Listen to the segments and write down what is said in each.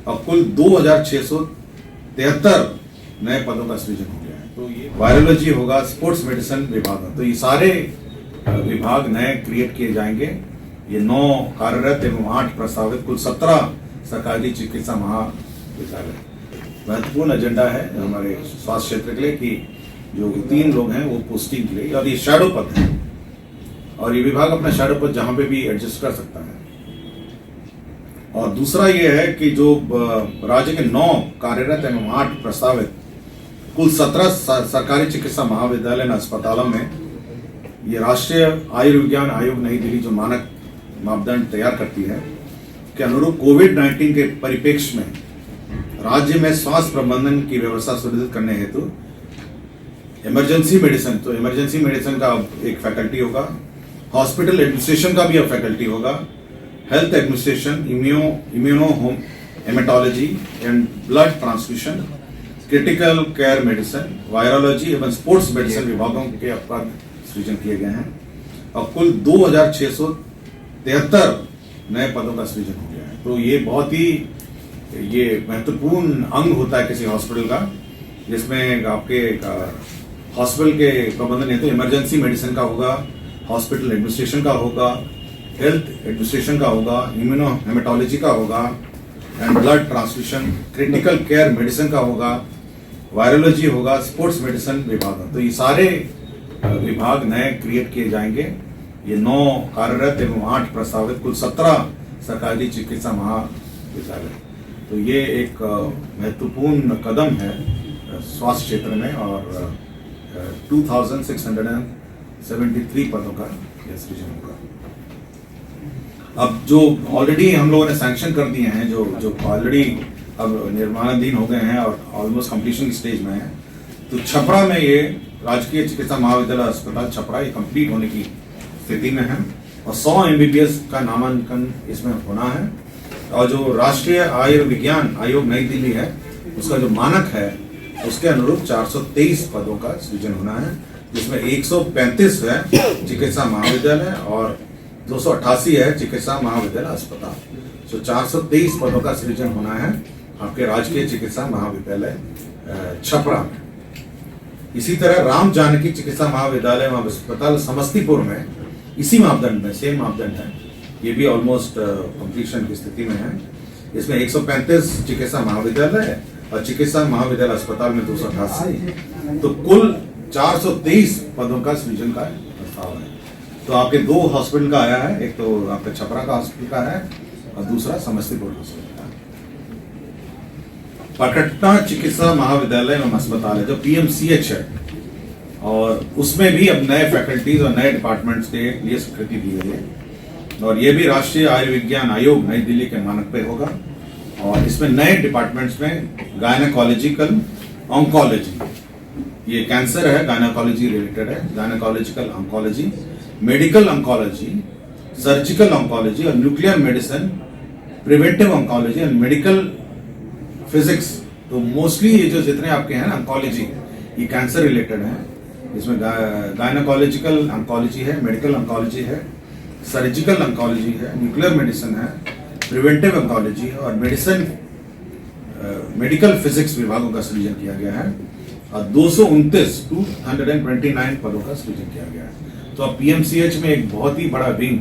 और कुल 2673 नए पदों का सृजन हो गया है। तो ये वायरोलॉजी होगा, स्पोर्ट्स मेडिसिन विभाग, तो ये सारे विभाग नए क्रिएट किए जाएंगे। ये 9 कार्यरत एवं 8 प्रस्तावित, कुल 17 सरकारी चिकित्सा महाविद्यालय। महत्वपूर्ण एजेंडा है हमारे स्वास्थ्य क्षेत्र के लिए कि जो 3 लोग हैं वो पोस्टिंग के लिए, और ये शैडो पद है और ये विभाग अपना शैडो पद जहां पे भी एडजस्ट कर सकता है। और दूसरा ये है कि जो राज्य के 9 कार्यरत एवं 8 प्रस्तावित, कुल 17 सरकारी चिकित्सा महाविद्यालय अस्पतालों में ये राष्ट्रीय आयुर्विज्ञान आयोग नई दिल्ली जो मानक मापदंड तैयार करती है के अनुरूप कोविड-19 के परिप्रेक्ष्य में राज्य में स्वास्थ्य प्रबंधन की व्यवस्था सुनिश्चित करने हेतु इमरजेंसी मेडिसिन, तो इमरजेंसी मेडिसिन का एक फैकल्टी होगा, हॉस्पिटल एडमिनिस्ट्रेशन का भी अब फैकल्टी होगा, health administration, immuno haematology and blood transfusion, critical care medicine, virology एवं स्पोर्ट्स मेडिसिन विभागों के पद सृजन किए गए हैं और कुल 2673 नए पदों का सृजन हो गया है। तो ये बहुत ही महत्वपूर्ण अंग होता है किसी हॉस्पिटल का, जिसमें आपके हॉस्पिटल के प्रबंधन हेतु इमरजेंसी मेडिसिन का होगा, हॉस्पिटल एडमिनिस्ट्रेशन का होगा, हेल्थ एडमिनिस्ट्रेशन का होगा, इम्यूनो हेमेटोलॉजी का होगा and blood transfusion, critical care medicine का होगा, वायरोलॉजी होगा, स्पोर्ट्स मेडिसिन विभाग। तो ये सारे विभाग नए क्रिएट किए जाएंगे। ये 9 कार्यरत एवं 8 प्रस्तावित, कुल 17 सरकारी चिकित्सा महाविद्यालय। तो ये एक महत्वपूर्ण कदम है स्वास्थ्य क्षेत्र में और 2673 पदों का यह सृजन होगा। अब जो ऑलरेडी हम लोगों ने सैंक्शन कर दिए हैं, जो ऑलरेडी अब निर्माणाधीन हो गए हैं और ऑलमोस्ट कंप्लीशन स्टेज में है, तो छपरा में ये राजकीय चिकित्सा महाविद्यालय अस्पताल छपरा ये कंप्लीट होने की स्थिति में है और 100 MBBS का नामांकन इसमें होना है। और जो राष्ट्रीय आयुर्विज्ञान आयोग नई दिल्ली है उसका जो मानक है उसके अनुरूप 423 पदों का सृजन होना है, जिसमें 135 है चिकित्सा महाविद्यालय और 288 है चिकित्सा महाविद्यालय अस्पताल। तो 423 पदों का सृजन होना है आपके राजकीय चिकित्सा महाविद्यालय छपरा में। इसी तरह राम जानकी चिकित्सा महाविद्यालय अस्पताल समस्तीपुर में इसी मापदंड में, सेम मापदंड है, ये भी ऑलमोस्ट कंप्लीशन की स्थिति में है। इसमें 135 चिकित्सा महाविद्यालय है और चिकित्सा महाविद्यालय अस्पताल में 288, तो कुल 423 पदों का सृजन का प्रस्ताव है। तो आपके 2 हॉस्पिटल का आया है, एक तो आपका छपरा का हॉस्पिटल का है और दूसरा समस्तीपुर हॉस्पिटल का। पटना चिकित्सा महाविद्यालय एवं अस्पताल है जो PMCH है और उसमें भी अब नए फैकल्टीज और नए डिपार्टमेंट्स के लिए स्वीकृति दी गई है और ये भी राष्ट्रीय आयुर्विज्ञान आयोग नई दिल्ली के मानक पे होगा। और इसमें नए डिपार्टमेंट्स में गायनेकोलॉजिकल ऑन्कोलॉजी, ये कैंसर है, गायनेकोलॉजी रिलेटेड है, gynaecological oncology, medical oncology, surgical oncology और न्यूक्लियर मेडिसिन, प्रिवेंटिव ऑन्कोलॉजी और मेडिकल फिजिक्स। तो मोस्टली ये जो जितने आपके हैं ऑन्कोलॉजी ये कैंसर रिलेटेड है। इसमें गायनेकोलॉजिकल ऑन्कोलॉजी है, मेडिकल ऑन्कोलॉजी है, सर्जिकल ऑन्कोलॉजी है, न्यूक्लियर मेडिसिन है, प्रिवेंटिव ऑन्कोलॉजी और मेडिकल फिजिक्स विभागों का सृजन किया गया है और 229 पदों का सृजन किया गया है। तो अब PMCH में एक बहुत ही बड़ा विंग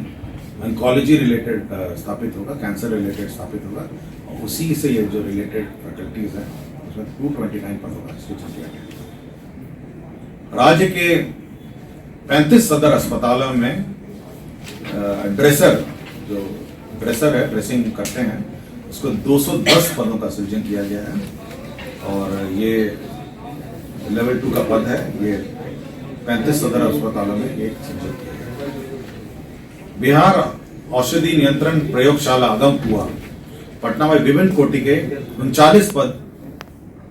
ऑन्कोलॉजी रिलेटेड स्थापित होगा, कैंसर रिलेटेड स्थापित होगा और उसी से ये जो रिलेटेड फैकल्टीज है उसमें 229 पदों का सृजन किया गया। राज्य के 35 सदर अस्पतालों में ड्रेसर, जो ड्रेसर है, ड्रेसिंग करते हैं, उसको 210 पदों का सृजन किया गया है और ये लेवल 2 का पद है। ये 35 सदर अस्पतालों में एक सृजन किया गया। बिहार औषधि नियंत्रण प्रयोगशाला आगमकुआ पटना में विभिन्न कोटि के 39 पद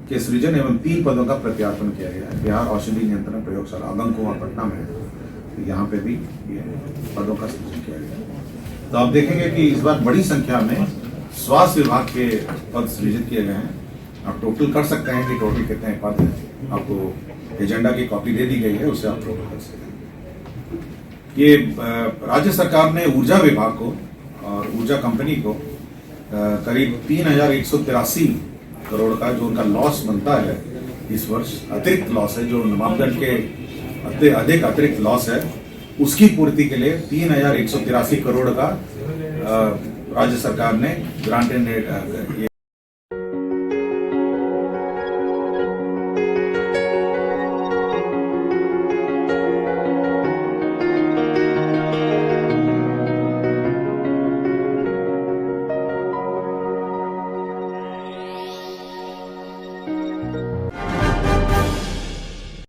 के सृजन एवं 3 पदों का प्रत्यार्पण किया गया है। बिहार औषधि नियंत्रण प्रयोगशाला आगमकुआ पटना में, यहाँ पे भी ये पदों का सृजन किया गया। तो आप देखेंगे कि इस बार बड़ी संख्या में स्वास्थ्य विभाग के पद सृजित किए गए हैं। आप टोटल कर सकते हैं कि टोटल कितने पद हैं, आपको एजेंडा की कॉपी दे दी गई है, उससे आप टोटल कर सकते हैं। ये राज्य सरकार ने ऊर्जा विभाग को और ऊर्जा कंपनी को करीब 3,183 करोड़ का जो उनका लॉस बनता है इस वर्ष, अतिरिक्त लॉस है जो मापदंड के अधिक अतिरिक्त लॉस है, उसकी पूर्ति के लिए 3,183 करोड़ का राज्य सरकार ने ग्रांट एंड